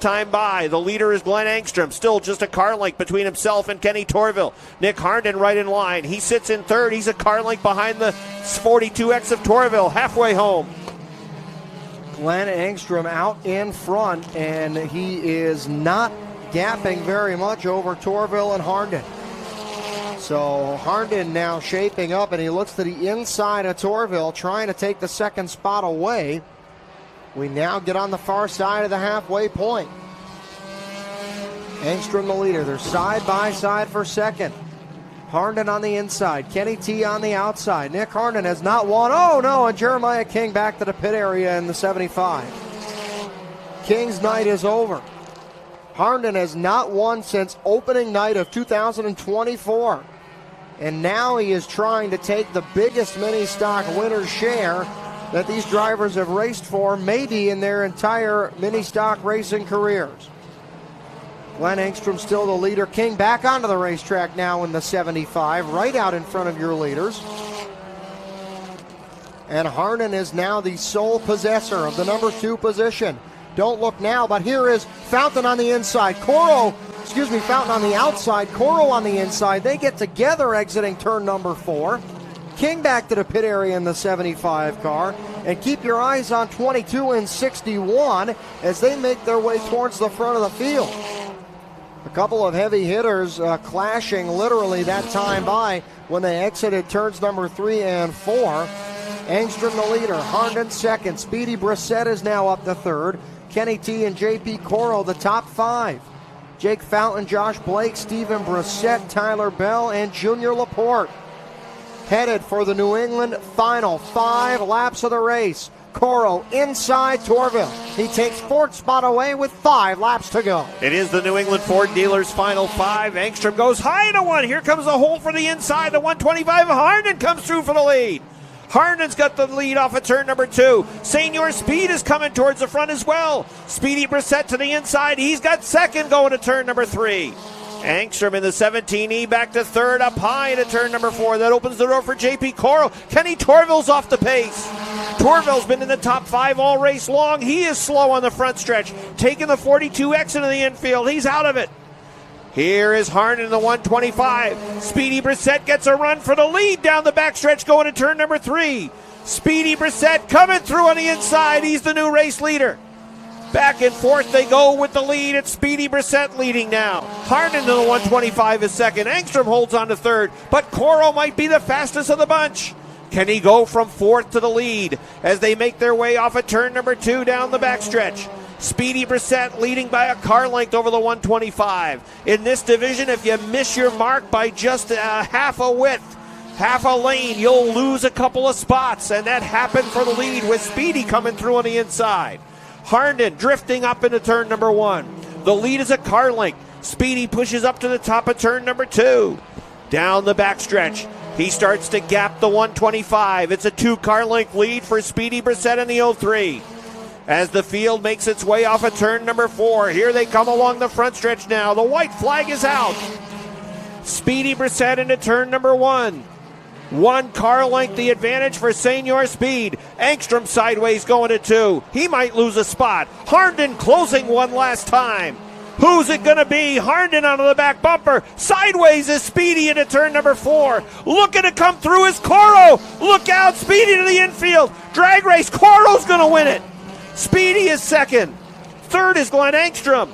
time by. The leader is Glenn Engstrom, still just a car length between himself and Kenny Torville. Nick Harnden right in line. He sits in third. He's a car length behind the 42X of Torville, halfway home. Glenn Engstrom out in front, and he is not gapping very much over Torville and Harnden. So Harnden now shaping up, and he looks to the inside of Torville, trying to take the second spot away. We now get on the far side of the halfway point. Engstrom the leader. They're side by side for second. Harnden on the inside. Kenny T on the outside. Nick Harnden has not won. Oh, no, and Jeremiah King back to the pit area in the 75. King's night is over. Harnden has not won since opening night of 2024. And now he is trying to take the biggest mini stock winner's share that these drivers have raced for, maybe in their entire mini stock racing careers. Glenn Engstrom still the leader. King back onto the racetrack now in the 75, right out in front of your leaders. And Harnden is now the sole possessor of the number 2 position. Don't look now, but here is Fountain on the inside. Fountain on the outside. Coro on the inside. They get together exiting turn number 4. King back to the pit area in the 75 car. And keep your eyes on 22 and 61 as they make their way towards the front of the field. A couple of heavy hitters clashing literally that time by when they exited turns number 3 and 4. Engstrom the leader, Harnden second. Speedy Brissett is now up to third. Kenny T and JP Coro the top 5. Jake Fountain, Josh Blake, Steven Brissett, Tyler Bell, and Junior Laporte. Headed for the New England final 5 laps of the race. Coro inside Torville. He takes 4th spot away with 5 laps to go. It is the New England Ford dealers final 5. Engstrom goes high to 1. Here comes the hole for the inside. The 125. Harnden comes through for the lead. Harden's got the lead off of turn number 2. Senior Speed is coming towards the front as well. Speedy Brissett to the inside. He's got second going to turn number 3. Engstrom in the 17E back to third, up high into turn number 4. That opens the door for JP Coro. Kenny Torville's off the pace. Torville's been in the top 5 all race long. He is slow on the front stretch, taking the 42X into the infield. He's out of it. Here is Harnden in the 125. Speedy Brissett gets a run for the lead down the backstretch going to turn number 3. Speedy Brissett coming through on the inside. He's the new race leader. Back and forth they go with the lead. It's Speedy Brissett leading now. Harnden to the 125 is second. Engstrom holds on to third, but Coro might be the fastest of the bunch. Can he go from 4th to the lead as they make their way off of turn number 2 down the backstretch? Speedy Brissett leading by a car length over the 125. In this division, if you miss your mark by just half a width, half a lane, you'll lose a couple of spots, and that happened for the lead with Speedy coming through on the inside. Harnden drifting up into turn number 1. The lead is a car length. Speedy pushes up to the top of turn number 2. Down the backstretch, he starts to gap the 125. It's a 2-car length lead for Speedy Brissett in the 03. As the field makes its way off of turn number 4, here they come along the front stretch now. The white flag is out. Speedy Brissett into turn number 1. 1 car length the advantage for Senior Speed. Engstrom sideways going to 2. He might lose a spot. Harnden closing one last time. Who's it going to be? Harnden onto the back bumper. Sideways is Speedy into turn number 4. Looking to come through is Coro. Look out, Speedy to the infield. Drag race, Coro's going to win it. Speedy is second. Third is Glenn Engstrom.